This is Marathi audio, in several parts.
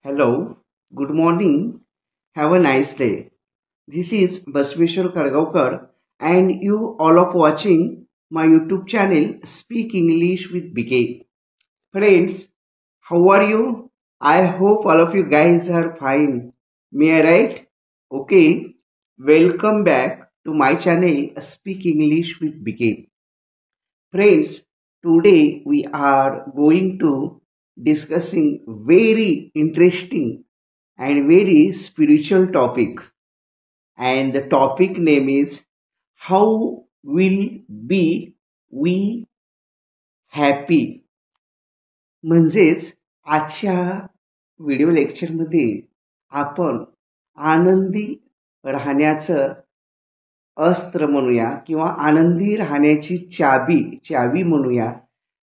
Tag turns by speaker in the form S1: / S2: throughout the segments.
S1: Hello, good morning, have a nice day. This is Basveshwar Kargaonkar and you all of watching my YouTube channel Speak English with BK. Friends, how are you? I hope all of you guys are fine. May I right? Okay, welcome back to my channel Speak English with BK. Friends, today we are going to discussing very interesting and very spiritual topic, and the topic name is how will be we happy. म्हणजेच आजच्या व्हिडिओ लेक्चरमध्ये आपण आनंदी राहण्याचं अस्त्र म्हणूया किंवा आनंदी राहण्याची चावी म्हणूया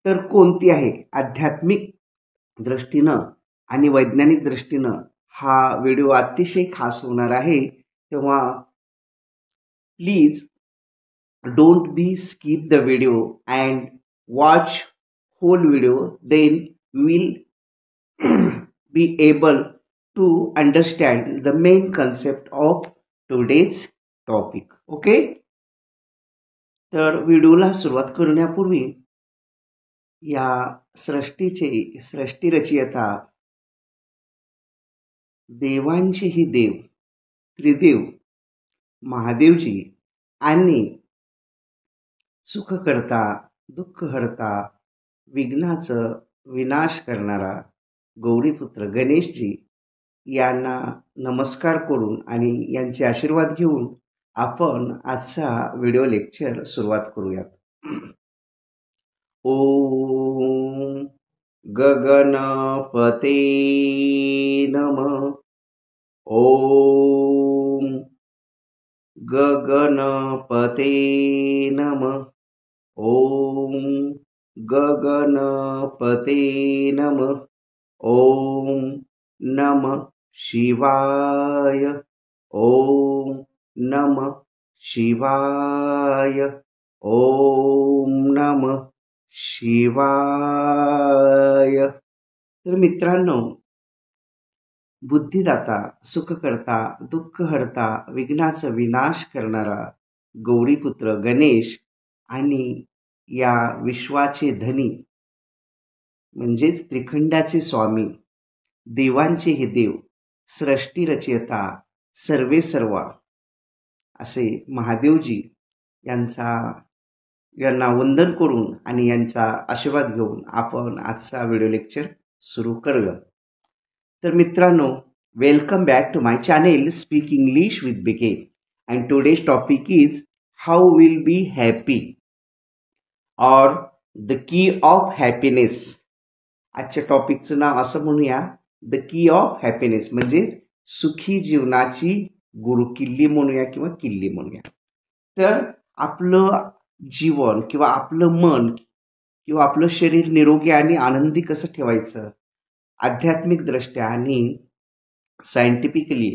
S1: तर कोणती आहे. आध्यात्मिक दृष्टीनं आणि वैज्ञानिक दृष्टीनं हा व्हिडिओ अतिशय खास होणार आहे. तेव्हा please don't be skip the video and watch whole video, then we will be able to understand the main concept of today's topic. Okay, तर व्हिडिओला सुरुवात करण्यापूर्वी या सृष्टी रचयिता देवांचे ही देव त्रिदेव महादेवजी आणि सुखकर्ता दुःखहर्ता विघ्नाचं विनाश करणारा गौरीपुत्र गणेशजी यांना नमस्कार करून आणि यांचे आशीर्वाद घेऊन आपण आजचा व्हिडिओ लेक्चर सुरुवात करूयात. ओम गगनपते नमः. ओम गगनपते नमः. ओम गगनपते नमः. ओम नमः शिवाय. ओम नमः शिवाय. ओम नमः शिवाय. तर मित्रांनो, बुद्धिदाता सुखकर्ता दुःखहर्ता विघ्नाचा विनाश करणारा गौरीपुत्र गणेश आणि या विश्वाचे धनी म्हणजेच त्रिखंडाचे स्वामी देवांचे हे देव सृष्टी रचयिता सर्वे सर्वा असे महादेवजी यांना वंदन करून आणि यांचा आशीर्वाद घेऊन आपण आजचा व्हिडिओ लेक्चर सुरू करूया. तर मित्रांनो, welcome back to my channel speak English with BK and today's topic is how will be happy or the key of happiness. आजच्या टॉपिकचं नाव असं म्हणूया, द की ऑफ हॅपीनेस म्हणजे सुखी जीवनाची गुरुकिल्ली म्हणूया किंवा किल्ली म्हणूया. तर आपलं जीवन किंवा आपलं मन किंवा आपलं शरीर निरोगी आणि आनंदी कसं ठेवायचं आध्यात्मिक दृष्ट्या आणि सायंटिफिकली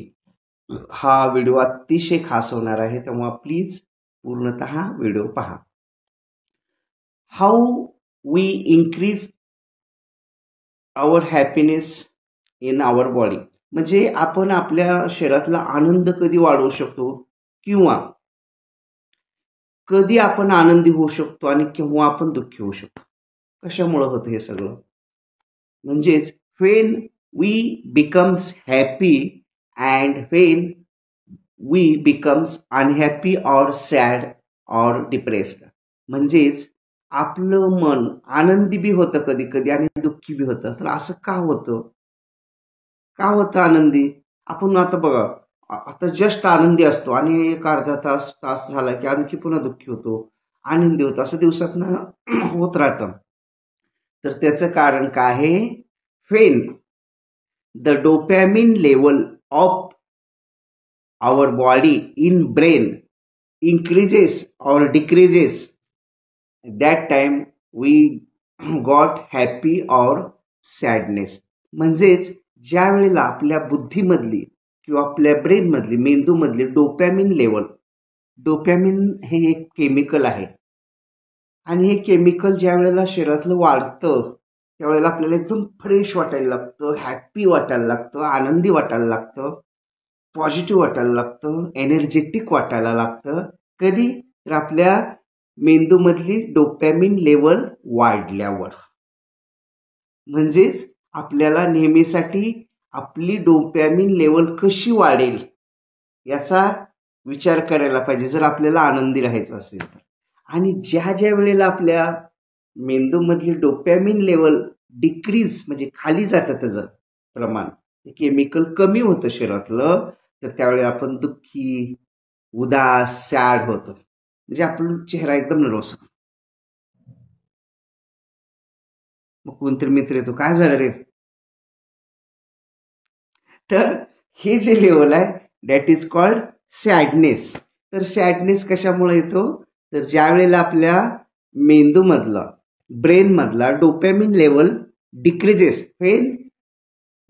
S1: हा व्हिडिओ अतिशय खास होणार आहे. तेव्हा प्लीज पूर्णतः व्हिडिओ पहा. How we increase our happiness in our body म्हणजे आपण आपल्या शरीरातला आनंद कधी वाढवू शकतो किंवा कधी आपण आनंदी होऊ शकतो आणि केव्हा आपण दुःखी होऊ शकतो. कशामुळे होतं हे सगळं म्हणजेच when we becomes happy and when we becomes unhappy or sad or depressed. म्हणजेच आपलं मन आनंदी बी होतं कधी कधी आणि दुःखी बी होतं. तर असं का होतं आनंदी? आपण आता बघा, आता जस्ट आनंदी असतो आणि एक अर्धा तास झाला की आणखी पुन्हा दुःखी होतो, आनंदी होतो, असं दिवसातनं होत राहतं. तर त्याचं कारण काय आहे? when the dopamine level of our body in brain increases or decreases, that time we got happy or sadness. म्हणजेच ज्या वेळेला आपल्या बुद्धीमधली किंवा आपल्या ब्रेनमधली मेंदूमधली डोपॅमिन हे एक केमिकल आहे आणि हे केमिकल ज्या वेळेला शरीरातलं वाढतं त्यावेळेला आपल्याला एकदम फ्रेश वाटायला लागतं, हॅप्पी वाटायला लागतं, आनंदी वाटायला लागतं, पॉझिटिव्ह वाटायला लागतं, एनर्जेटिक वाटायला लागतं. कधी? तर आपल्या मेंदूमधली डोपॅमिन लेवल वाढल्यावर. म्हणजेच आपल्याला नेहमीसाठी आपली डोपॅमिन लेवल कशी वाढेल याचा विचार करायला पाहिजे जर आपल्याला आनंदी राहायचं असेल तर. आणि ज्या ज्या वेळेला आपल्या मेंदूमधली डोपॅमिन लेवल डिक्रीज म्हणजे खाली जातं त्याचं प्रमाण, केमिकल कमी होतं शरीरातलं, तर त्यावेळेला आपण दुःखी, उदास, सॅड होतो. म्हणजे आपला चेहरा एकदम नर्वस होतो. मग कोणतरी मित्र येतो, काय झालं रे? तर हे जे लेवल आहे दॅट इज कॉल्ड सॅडनेस. तर सॅडनेस कशामुळे येतो? तर ज्या वेळेला आपल्या मेंदूमधला ब्रेनमधला dopamine level decreases, when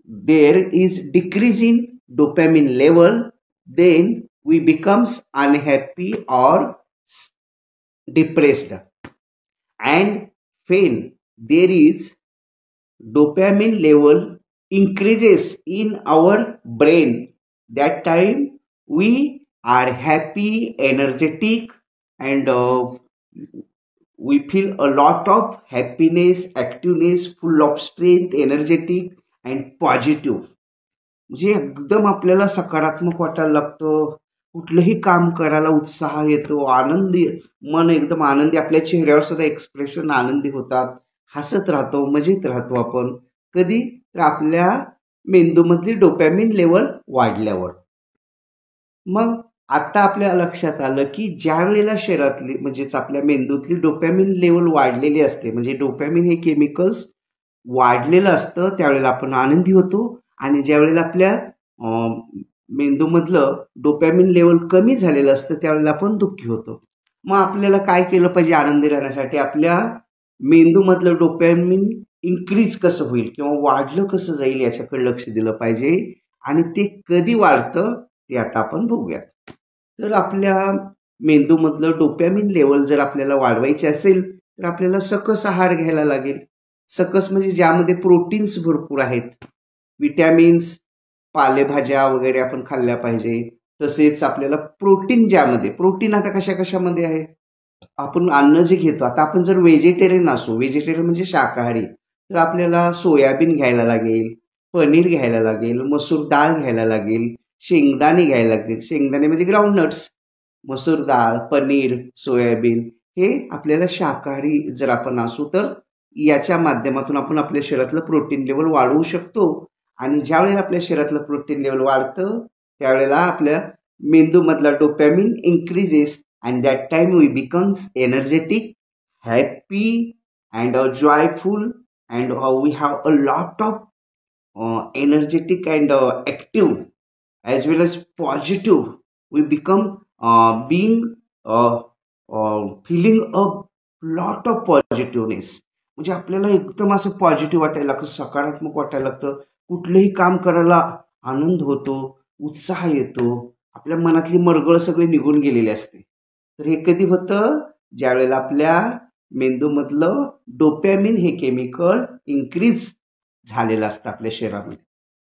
S1: there is decrease in dopamine level, then we becomes unhappy और depressed. And when there is dopamine level increases in our brain, that time we are happy, energetic, and we feel a lot of happiness, activeness, full of strength, energetic and positive. म्हणजे एकदम आपल्याला सकारात्मक वाटायला लागतं, कुठलंही काम करायला उत्साह येतो, आनंदी, मन एकदम आनंदी, आपल्या चेहऱ्यावर सुद्धा एक्सप्रेशन आनंदी होतात, हसत राहतो, मजेत राहतो आपण. कधी? तर आपल्या मेंदूमधली डोपॅमिन लेवल वाढल्यावर. मग आता आपल्या लक्षात आलं की ज्या वेळेला शरीरातली म्हणजेच आपल्या मेंदूतली डोपॅमिन लेवल वाढलेली असते, म्हणजे डोपॅमिन हे केमिकल्स वाढलेलं असतं, त्यावेळेला आपण आनंदी होतो. आणि ज्या वेळेला आपल्या मेंदूमधलं डोपॅमिन लेवल कमी झालेलं असतं त्यावेळेला आपण दुःखी होतो. मग आपल्याला काय केलं पाहिजे आनंदी राहण्यासाठी? आपल्या मेंदूमधलं डोपॅमिन इन्क्रीज कसं होईल किंवा वाढलं कसं जाईल याच्याकडे लक्ष दिलं पाहिजे. आणि ते कधी वाढतं ते आता आपण बघूयात. तर आपल्या मेंदूमधलं डोपॅमिन लेवल जर आपल्याला वाढवायचे असेल तर आपल्याला सकस आहार घ्यायला लागेल. सकस म्हणजे ज्यामध्ये प्रोटीन्स भरपूर आहेत, विटॅमिन्स, पालेभाज्या वगैरे आपण खाल्ल्या पाहिजे. तसेच आपल्याला प्रोटीन, ज्यामध्ये प्रोटीन आता कशा कशामध्ये आहे, आपण अन्न जे घेतो, आता आपण जर व्हेजिटेरियन असू, व्हेजिटेरियन म्हणजे शाकाहारी, तर आपल्याला सोयाबीन घ्यायला लागेल, पनीर घ्यायला लागेल, मसूर डाळ घ्यायला लागेल, शेंगदाणे घ्यायला लागतील. शेंगदाणे म्हणजे ग्राउंडनट्स, मसूर डाळ, पनीर, सोयाबीन हे आपल्याला शाकाहारी जर आपण असू तर याच्या माध्यमातून आपण आपल्या शरीरातलं प्रोटीन लेवल वाढवू शकतो. आणि ज्या वेळेला आपल्या शरीरातलं प्रोटीन लेवल वाढतं त्यावेळेला आपल्या मेंदूमधला dopamine increases and that time we becomes energetic, happy and joyful and we have a lot of energetic and active as well as positive. We become being feeling a lot of positiveness. म्हणजे आपल्याला एकदम असं पॉझिटिव्ह वाटायला लागतं, सकारात्मक वाटायला लागतं, कुठलंही काम करायला आनंद होतो, उत्साह येतो, आपल्या मनातली मरगळ सगळी निघून गेलेली असते. तर हे कधी होतं? ज्यावेळेला आपल्या मेंदूमधलं डोपॅमिन हे केमिकल इन्क्रीज झालेलं असतं आपल्या शरीरामध्ये.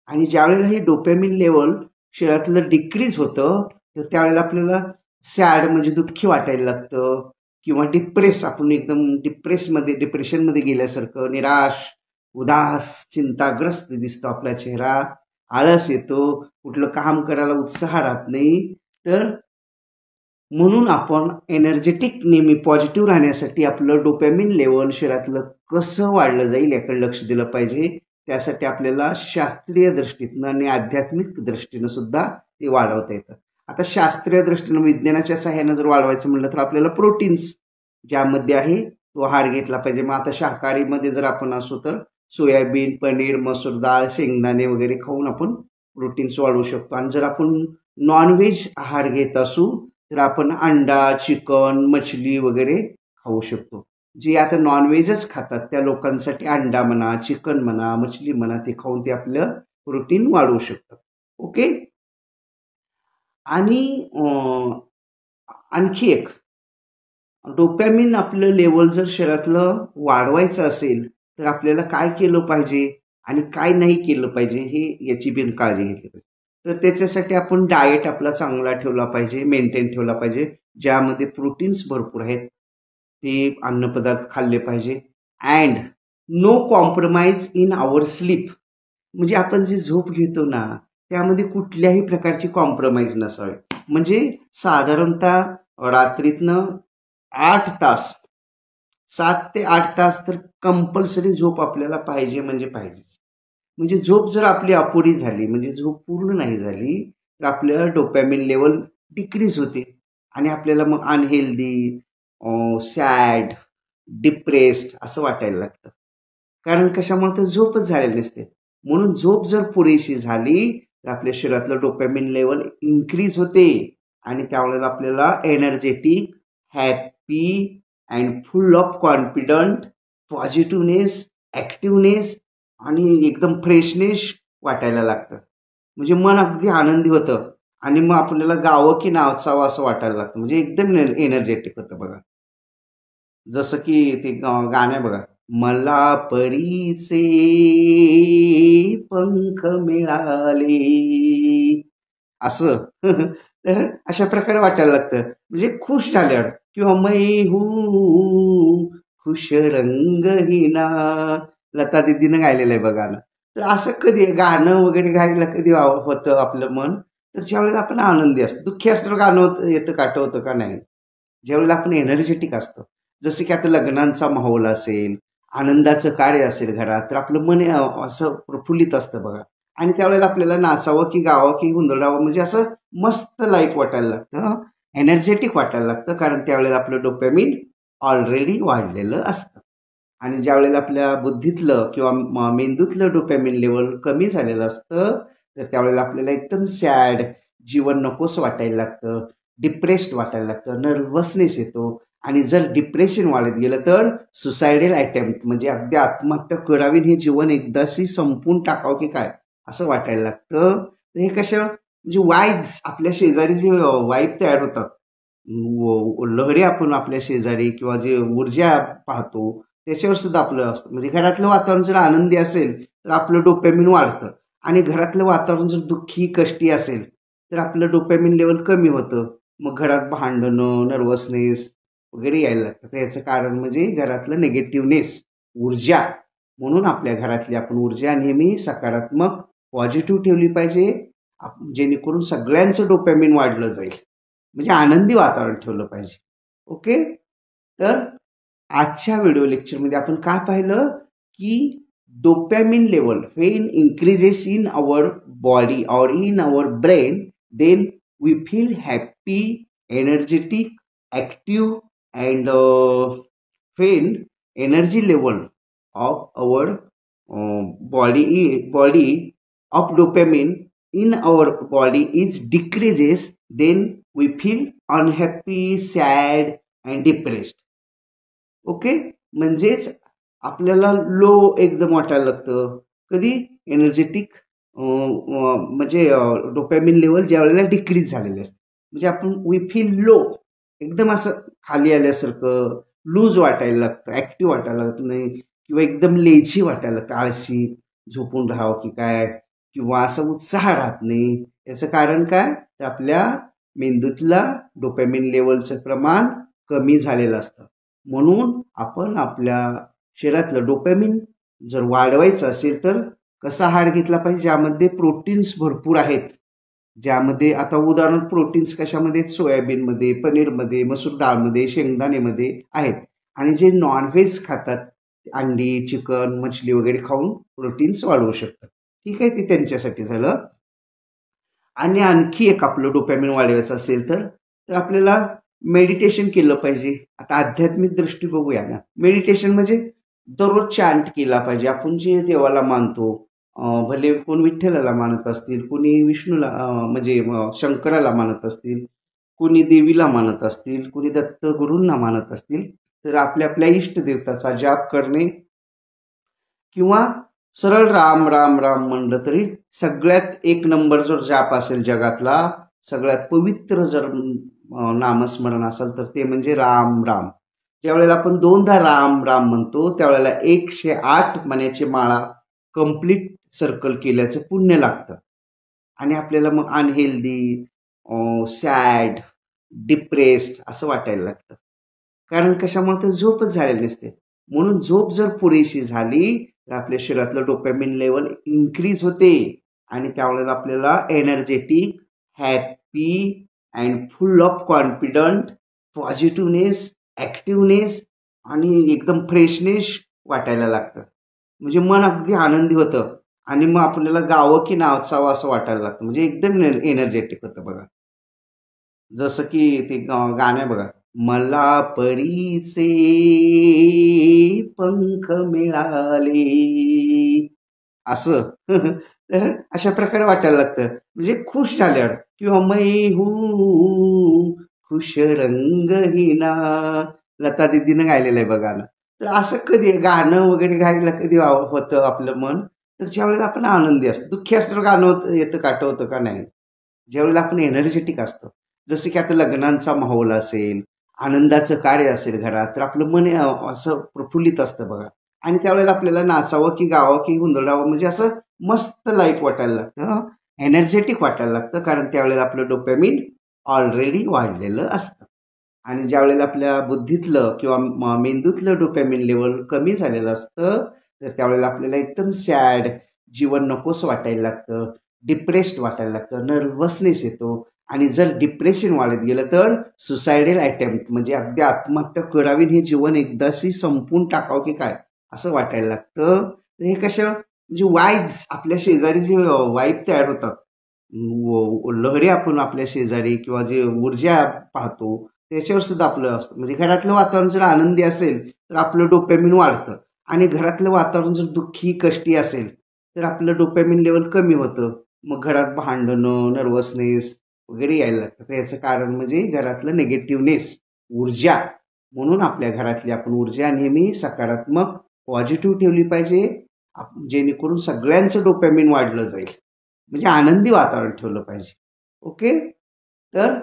S1: आणि ज्यावेळेला हे डोपॅमिन लेवल शरीरातलं डिक्रीज होतं तर त्यावेळेला आपल्याला सॅड म्हणजे दुःखी वाटायला लागतं, किंवा डिप्रेस, आपण एकदम डिप्रेशनमध्ये गेल्यासारखं, निराश, उदास, चिंताग्रस्त दिसतो आपला चेहरा, आळस येतो, कुठलं काम करायला उत्साह राहत नाही. तर म्हणून आपण एनर्जेटिक, नेहमी पॉझिटिव्ह राहण्यासाठी आपलं डोपॅमिन लेवल शरीरातलं कसं वाढलं जाईल याकडे लक्ष दिलं पाहिजे. त्यासाठी आपल्याला शास्त्रीय दृष्टीनं आणि आध्यात्मिक दृष्टीनं सुद्धा ते वाढवता येतं. आता शास्त्रीय दृष्टीनं, विज्ञानाच्या सहाय्यानं जर वाढवायचं म्हटलं तर आपल्याला प्रोटीन्स ज्यामध्ये आहे तो आहार घेतला पाहिजे. मग आता शाकाहारीमध्ये जर आपण असू तर सोयाबीन, पनीर, मसूर डाळ, शेंगदाणे वगैरे खाऊन आपण प्रोटीन्स वाढवू शकतो. आणि जर आपण नॉनव्हेज आहार घेत असू तर आपण अंडा, चिकन, मछली वगैरे खाऊ शकतो. जे आता नॉनव्हेजच खातात त्या लोकांसाठी अंडा म्हणा, चिकन म्हणा, मछली म्हणा, ते खाऊन ते आपलं प्रोटीन वाढवू शकतात. ओके. आणि आणखी एक, डोपॅमिन आपलं लेवल जर शरीरातलं वाढवायचं असेल तर आपल्याला काय केलं पाहिजे आणि काय नाही केलं पाहिजे हे याची बिन काळजी घेतली पाहिजे. तर त्याच्यासाठी आपण डाएट आपला चांगला ठेवला पाहिजे, मेंटेन ठेवला पाहिजे, ज्यामध्ये प्रोटीन्स भरपूर आहेत ते अन्नपदार्थ खाल्ले पाहिजे. And no compromise in our sleep. म्हणजे आपण जे झोप घेतो ना त्यामध्ये कुठल्याही प्रकारची कॉम्प्रोमाइज नसावे. म्हणजे साधारणतः रात्रीतनं 8 तास, 7 ते 8 तास तर कंपल्सरी झोप आपल्याला पाहिजे म्हणजे पाहिजेच. म्हणजे झोप जर आपली अपुरी झाली, म्हणजे झोप पूर्ण नाही झाली, तर आपलं डोपॅमिन लेवल डिक्रीज होते आणि आपल्याला मग अनहेल्दी, सॅड, डिप्रेस्ड असं वाटायला लागतं. कारण कशामुळे तर झोपच झालेली नसते. म्हणून झोप जर पुरेशी झाली तर आपल्या शरीरातलं डोपॅमिन लेवल इन्क्रीज होते आणि त्यावेळेला आपल्याला energetic, happy and full of confident, positiveness, activeness आणि एकदम फ्रेशनेस वाटायला लागतं. म्हणजे मन अगदी आनंदी होतं आणि मग आपल्याला गावं की नाचावं असं वाटायला लागतं. म्हणजे एकदम एनर्जेटिक होतं बघा. जसं की ते गाणं आहे बघा, मला परीचे पंख मिळाले, असं. तर अशा प्रकारे वाटायला लागतं. म्हणजे खुश झाल्यावर किंवा मै हूं खुश रंगहीना, लता दीदीनं गायलेलं आहे बघा गाणं. तर असं कधी गाणं वगैरे गायला कधी होतं आपलं मन, तर ज्यावेळेला आपण आनंदी असतो. दुःखी असल्यावर गाणं येतं का, आठवतं का नाही? ज्यावेळेला आपण एनर्जेटिक असतो, जसं की आता लग्नांचा माहोल असेल, आनंदाचं कार्य असेल घरात, तर आपलं मन असं प्रफुल्लित असतं बघा. आणि त्यावेळेला आपल्याला नाचावं की गावं की हुंदडावं म्हणजे असं मस्त लाईफ वाटायला लागतं, एनर्जेटिक वाटायला लागतं. कारण त्यावेळेला आपलं डोपॅमिन ऑलरेडी वाढलेलं असतं. आणि ज्यावेळेला आपल्या बुद्धीतलं किंवा मेंदूतलं डोपॅमिन लेवल कमी झालेलं असतं, तर त्यावेळेला आपल्याला एकदम सॅड, जीवन नकोसं वाटायला लागतं, डिप्रेस्ड वाटायला लागतं, नर्वसनेस येतो. आणि जर डिप्रेशन वाढत गेलं तर सुसायडल अटेम्प्ट, म्हणजे अगदी आत्महत्या करावी, हे जीवन एकदाशी संपून टाकावं की काय असं वाटायला लागतं. तर हे कशा म्हणजे वाईब्स आपल्या शेजारी जे वाईब तयार होतात, लहरी आपण आपल्या शेजारी किंवा जे ऊर्जा पाहतो त्याच्यावर सुद्धा आपलं असतं. म्हणजे घरातलं वातावरण जर आनंदी असेल तर आपलं डोपॅमिन वाढतं आणि घरातलं वातावरण जर दुःखी, कष्टी असेल तर आपलं डोपॅमिन लेवल कमी होतं. मग घरात भांडणं, नर्वसनेस वगैरे यायला लागतं. तर याचं कारण म्हणजे घरातलं निगेटिव्हनेस, ऊर्जा. म्हणून आपल्या घरातली आपण ऊर्जा नेहमी सकारात्मक, पॉझिटिव्ह ठेवली पाहिजे, जेणेकरून सगळ्यांचं डोपॅमिन वाढलं जाईल. म्हणजे आनंदी वातावरण ठेवलं पाहिजे. ओके. तर आजच्या व्हिडिओ लेक्चरमध्ये आपण काय पाहिलं की dopamine level when increases in our body और in our brain, then we feel happy, energetic, active and when energy level of our body of dopamine in our body is decreases, then we feel unhappy, sad and depressed. Okay. म्हणजेच आपल्याला लो एकदम वाटायला लागतं. कधी एनर्जेटिक, म्हणजे डोपॅमिन लेवल ज्या वेळेला डिक्रीज झालेले असते, म्हणजे आपण वी फील लो, एकदम असं खाली आल्यासारखं, लूज वाटायला लागतं, ॲक्टिव्ह वाटायला लागत नाही किंवा एकदम लेझी वाटायला लागतं, आळशी, झोपून राहावं की काय, किंवा असं उत्साह राहत नाही. याचं कारण काय, तर आपल्या मेंदूतला डोपॅमिन लेवलचं प्रमाण कमी झालेलं असतं. म्हणून आपण आपल्या शरीरातलं डोपॅमिन जर वाढवायचं असेल तर कसा आहार घेतला पाहिजे, ज्यामध्ये प्रोटीन्स भरपूर आहेत. ज्यामध्ये आता उदाहरण प्रोटीन्स कशामध्ये, सोयाबीनमध्ये, पनीरमध्ये, मसूर डाळमध्ये, शेंगदाणेमध्ये आहेत. आणि जे नॉनव्हेज खातात, अंडी, चिकन, मछली वगैरे खाऊन प्रोटीन्स वाढवू शकतात. ठीक आहे, ते त्यांच्यासाठी झालं. आणि आणखी एक आपलं डोपॅमिन वाढवायचं असेल तर आपल्याला मेडिटेशन केलं पाहिजे. आता आध्यात्मिक दृष्टी बघूया ना. मेडिटेशन म्हणजे दररोज चॅन्ट केला पाहिजे. आपण जे देवाला मानतो, भले कोण विठ्ठलाला मानत असतील, कोणी विष्णूला म्हणजे शंकराला मानत असतील, कोणी देवीला मानत असतील, कोणी दत्तगुरूंना मानत असतील, तर आपल्या आपल्या इष्टदेवताचा जाप करणे किंवा सरळ राम राम राम म्हणलं तरी सगळ्यात एक नंबर जर जाप असेल जगातला, सगळ्यात पवित्र जर नामस्मरण असेल तर ते म्हणजे राम राम. ज्यावेळेला आपण दोनदा राम राम म्हणतो त्यावेळेला 108 मण्याची माळा कंप्लीट सर्कल केल्याचं पुण्य लागतं. आणि आपल्याला मग अनहेल्दी, सॅड, डिप्रेस्ड असं वाटायला लागतं. कारण कशामुळे तर झोपच झालेली नसते. म्हणून झोप जर पुरेशी झाली तर आपल्या शरीरातलं डोपॅमिन लेवल इन्क्रीज होते आणि त्यावेळेला आपल्याला energetic, happy and full of confident, positiveness, activeness आणि एकदम फ्रेशनेस वाटायला लागतं. म्हणजे मन अगदी आनंदी होतं आणि मग आपल्याला गावं की नाचावं असं वाटायला लागतं. म्हणजे एकदम एनर्जेटिक होतं बघा. जसं की ते गाणं आहे बघा, मला परीचे पंख मिळाले असं. तर अशा प्रकारे वाटायला लागतं. म्हणजे खुश झाल्यावर किंवा मै हूँ खुश रंग हिना, लता दीदीनं गायलेलं आहे बघा ना. तर असं कधी गाणं वगैरे गायला कधी होतं आपलं मन, तर ज्यावेळेला आपण आनंदी असतो. दुःखी असल्यावर गाणं येतं का, आठवतं का नाही. ज्यावेळेला आपण एनर्जेटिक असतो, जसं की आता लग्नांचा माहोल असेल, आनंदाचं कार्य असेल घरात, तर आपलं मन असं प्रफुल्लित असतं बघा. आणि त्यावेळेला आपल्याला नाचावं की गावं की हुंदडावं म्हणजे असं मस्त लाईट वाटायला लागतं, एनर्जेटिक वाटायला लागतं. कारण त्यावेळेला आपलं डोपॅमिन ऑलरेडी वाढलेलं असतं. आणि ज्यावेळेला आपल्या बुद्धीतलं किंवा मेंदूतलं डोपॅमिन लेवल कमी झालेलं असतं, तर त्यावेळेला आपल्याला एकदम सॅड, जीवन नकोसं वाटायला लागतं, डिप्रेस्ड वाटायला लागतं, नर्वसनेस येतो. आणि जर डिप्रेशन वाढत गेलं तर सुसायडल अटेम्प्ट म्हणजे अगदी आत्महत्या करावी, हे जीवन एकदाशी संपून टाकावं की काय असं वाटायला लागतं. तर हे कशा म्हणजे वाईब्स आपल्या शेजारी जे वाईब तयार होतात, लहरी आपण आपल्या शेजारी किंवा जे ऊर्जा पाहतो त्याच्यावर सुद्धा आपलं असतं. म्हणजे घरातलं वातावरण जर आनंदी असेल तर आपलं डोपॅमिन वाढतं आणि घरातलं वातावरण जर दुःखी कष्टी असेल तर आपलं डोपॅमिन लेवल कमी होतं. मग घरात भांडणं, नर्वसनेस वगैरे यायला लागतं. तर याचं कारण म्हणजे घरातलं निगेटिव्हनेस, ऊर्जा. म्हणून आपल्या घरातली आपण ऊर्जा नेहमी सकारात्मक, पॉझिटिव्ह ठेवली पाहिजे, जेणेकरून सगळ्यांचं डोपॅमिन वाढलं जाईल. म्हणजे आनंदी वातावरण ठेवलं पाहिजे. ओके. तर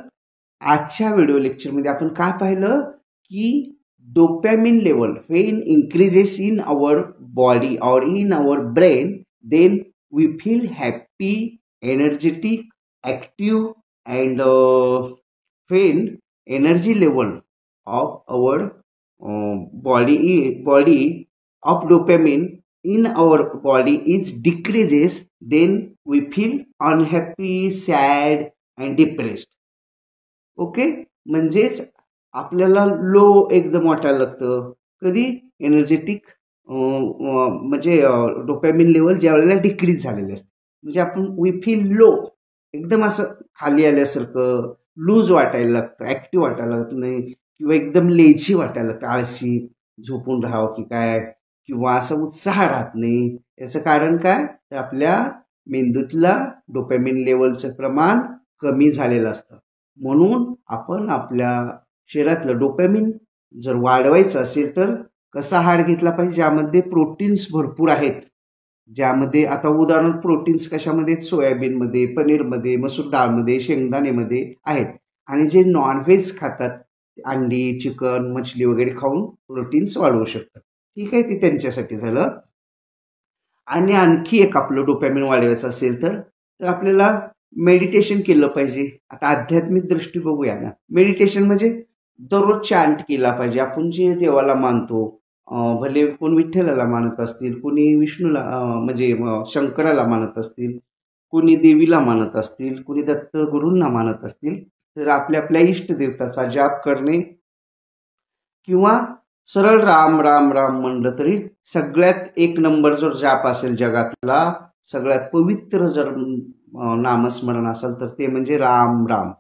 S1: आजच्या व्हिडिओ लेक्चरमध्ये आपण काय पाहिलं की dopamine level when increases in our body और in our brain, then we feel happy, energetic, active and when energy level of our body of dopamine in our body is decreases, then we feel unhappy, sad and depressed. Okay. म्हणजेच आपल्याला लो एकदम वाटायला लागतं. कधी एनर्जेटिक म्हणजे डोपॅमिन लेवल ज्या वेळेला डिक्रीज झालेले असते, म्हणजे आपण वी फील लो, एकदम असं खाली आल्यासारखं, लूज वाटायला लागतं, ॲक्टिव्ह वाटायला लागत नाही किंवा एकदम लेझी वाटायला लागतं, आळशी, झोपून राहावं की काय, किंवा असं उत्साह राहत नाही. याचं कारण काय, तर आपल्या मेंदूतला डोपॅमिन लेवलचं प्रमाण कमी झालेलं असतं. म्हणून आपण आपल्या शरीरातलं डोपॅमिन जर वाढवायचं असेल तर कसा आहार घेतला पाहिजे, ज्यामध्ये प्रोटीन्स भरपूर आहेत. ज्यामध्ये आता उदाहरण प्रोटीन्स कशामध्ये, सोयाबीनमध्ये, पनीरमध्ये, मसूर डाळमध्ये, शेंगदाणेमध्ये आहेत. आणि जे नॉनव्हेज खातात, अंडी, चिकन, मछली वगैरे खाऊन प्रोटीन्स वाढवू शकतात. ठीक आहे, ते त्यांच्यासाठी झालं. आणि आणखी एक आपलं डोपॅमिन वाढवायचं असेल तर आपल्याला मेडिटेशन केलं पाहिजे. आता आध्यात्मिक दृष्टी बघूया ना. मेडिटेशन म्हणजे दररोज चांट केला पाहिजे. आपण जे देवाला मानतो, भले कोण विठ्ठलाला मानत असतील, कोणी विष्णूला म्हणजे शंकराला मानत असतील, कोणी देवीला मानत असतील, कोणी दत्त गुरूंना मानत असतील, तर आपल्या आपल्या इष्टदेवताचा जाप करणे किंवा सरळ राम राम राम म्हणलं तरी सगळ्यात एक नंबर जर जाप असेल जगातला, सगळ्यात पवित्र जर नामस्मरण असेल तर ते म्हणजे राम राम.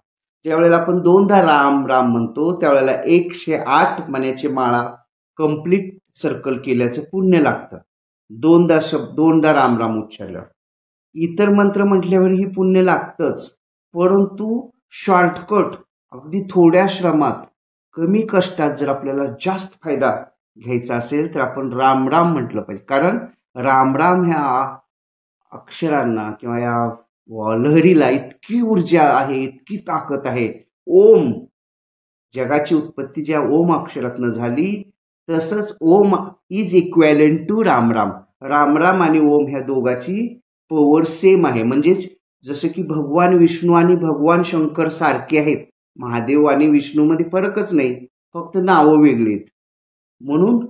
S1: ज्यावेळेला आपण दोनदा राम राम म्हणतो त्यावेळेला 108 मण्याची माळा कंप्लीट सर्कल केल्याचं पुण्य लागतं. दोनदा राम राम उच्चारल्यावर. इतर मंत्र म्हटल्यावरही पुण्य लागतंच, परंतु शॉर्टकट अगदी थोड्या श्रमात, कमी कष्टात जर आपल्याला जास्त फायदा घ्यायचा असेल तर आपण राम राम म्हटलं पाहिजे. कारण राम राम ह्या अक्षरांना किंवा या लहरीला इतकी ऊर्जा आहे, इतकी ताकद आहे. ओम जगाची उत्पत्ती ज्या ओम अक्षरातनं झाली, तसंच ओम इज इक्वॅलंट टू रामराम. रामराम आणि ओम ह्या दोघाची पॉवर सेम आहे. म्हणजेच जसं की भगवान विष्णू आणि भगवान शंकर सारखे आहेत, महादेव आणि विष्णूमध्ये फरकच नाही, फक्त नावं वेगळी आहेत. म्हणून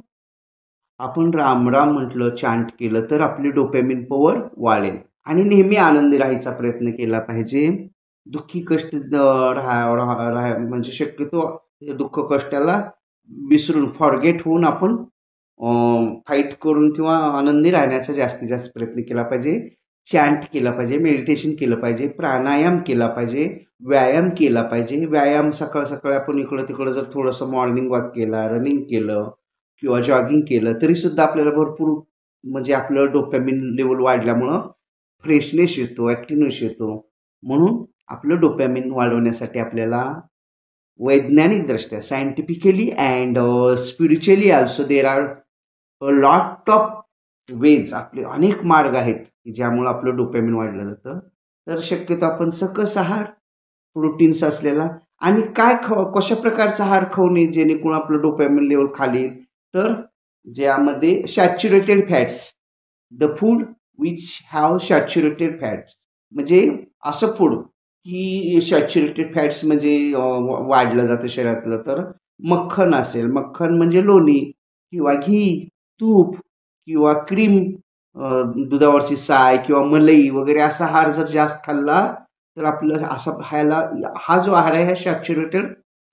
S1: आपण राम राम म्हटलं, चांट केलं तर आपली डोपॅमिन पॉवर वाढेल. आणि नेहमी आनंदी राहायचा प्रयत्न केला पाहिजे. दुःखी कष्ट म्हणजे शक्यतो दुःख कष्टाला विसरून फॉरगेट होऊन आपण फाईट करून किंवा आनंदी राहण्याचा जास्तीत जास्त प्रयत्न केला पाहिजे. चॅन्ट केला पाहिजे, मेडिटेशन केलं पाहिजे, प्राणायाम केला पाहिजे, व्यायाम केला पाहिजे. व्यायाम सकाळ सकाळी आपण इकडं तिकडं जर थोडंसं मॉर्निंग वॉक केला, रनिंग केलं किंवा जॉगिंग केलं तरीसुद्धा आपल्याला भरपूर म्हणजे आपलं डोपॅमिन लेवल वाढल्यामुळं फ्रेशनेस येतो, ॲक्टिव्हनेस येतो. म्हणून आपलं डोपॅमिन वाढवण्यासाठी आपल्याला वैज्ञानिकदृष्ट्या scientifically and spiritually also there are a lot of ways, आपले अनेक मार्ग आहेत की ज्यामुळं आपलं डोपॅमिन वाढलं जातं. तर शक्यतो आपण सकस आहार, प्रोटीन्स असलेला आणि काय कशा प्रकारचा आहार खाऊ नये जेणेकरून आपलं डोपॅमिन लेवल खाली येईल, तर ज्यामध्ये saturated fats, the food which have saturated fats, म्हणजे असं फूड की सॅच्युरेटेड फॅट्स म्हणजे वाढलं जातं शरीरातलं, तर मक्खन असेल, मक्खन म्हणजे लोणी किंवा घी, तूप किंवा क्रीम, दुधावरची साय किंवा मलई वगैरे असा आहार जर जास्त खाल्ला तर आपलं असं हा जो आहार आहे ह्या सॅच्युरेटेड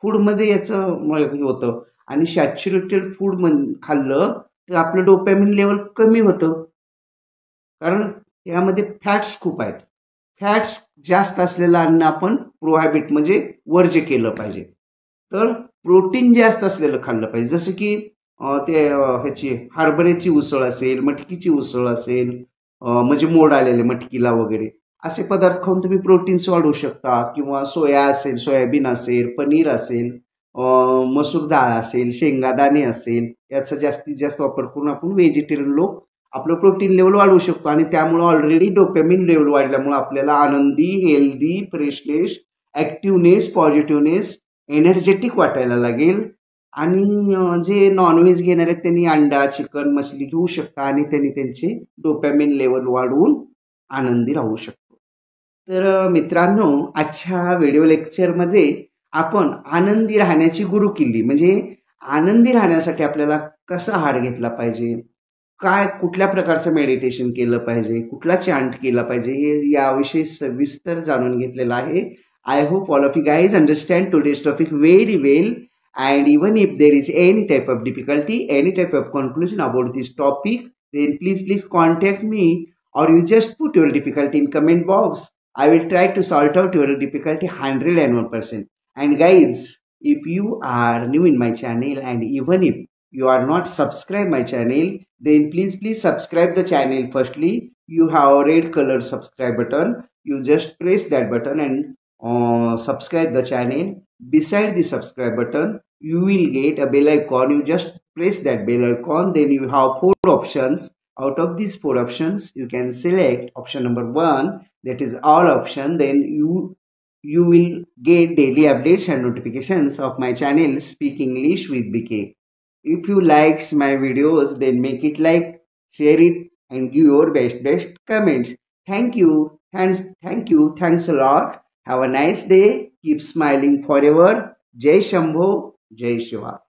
S1: फूडमध्ये याचं होतं. आणि सॅच्युरेटेड फूड खाल्लं तर आपलं डोपॅमिन लेवल कमी होतं, कारण यामध्ये फॅट्स खूप आहेत. फॅट्स जास्त असलेलं अन्न आपण प्रोहायबिट म्हणजे वर्ज्य केलं पाहिजे. तर प्रोटीन जास्त असलेलं खाल्लं पाहिजे, जसं की ह्याची हरभऱ्याची उसळ असेल, मटकीची उसळ असेल, म्हणजे मोड आलेले मटकीला वगैरे असे पदार्थ खाऊन तुम्ही प्रोटीन्स वाढवू शकता. किंवा सोया असेल, सोयाबीन असेल, पनीर असेल, मसूर डाळ असेल, शेंगादाणे असेल, याचा जास्तीत जास्त वापर करून आपण व्हेजिटेरियन लोक आपलं प्रोटीन लेवल वाढवू शकतो. आणि त्यामुळं ऑलरेडी डोपॅमिन लेवल वाढल्यामुळं आपल्याला आनंदी, हेल्दी, फ्रेशनेस, ॲक्टिव्हनेस, पॉझिटिव्हनेस, एनर्जेटिक वाटायला लागेल. आणि जे नॉनव्हेज घेणार आहेत त्यांनी अंडा, चिकन, मछली घेऊ शकता आणि त्यांनी त्यांचे डोपॅमिन लेवल वाढवून आनंदी राहू शकतो. तर मित्रांनो, आजच्या व्हिडिओ लेक्चरमध्ये आपण आनंदी राहण्याची गुरुकिल्ली म्हणजे आनंदी राहण्यासाठी आपल्याला कसा आहार घेतला पाहिजे, काय कुठल्या प्रकारचं मेडिटेशन केलं पाहिजे, कुठला चांट केला पाहिजे, हे याविषयी सविस्तर जाणून घेतलेलं आहे. I hope all of you guys understand today's topic very well. And even if there is any type of difficulty, any type of conclusion about this topic, then please contact me, or you just put your difficulty in comment box. I will try to sort out your difficulty 101%. And guys, if you are new in my channel and even if you are not subscribed my channel, then please subscribe the channel. Firstly, you have a red color subscribe button. You just press that button and subscribe the channel. Beside the subscribe button, you will get a bell icon. You just press that bell icon. Then you have 4 options. Out of these 4 options, you can select option number 1, that is all option. Then you will get daily updates and notifications of my channel Speak English with BK. If you likes my videos, then make it like, share it, and give your best comments. Thank you. Thanks a lot. Have a nice day. Keep smiling forever. Jai Shambho, Jai Shiva.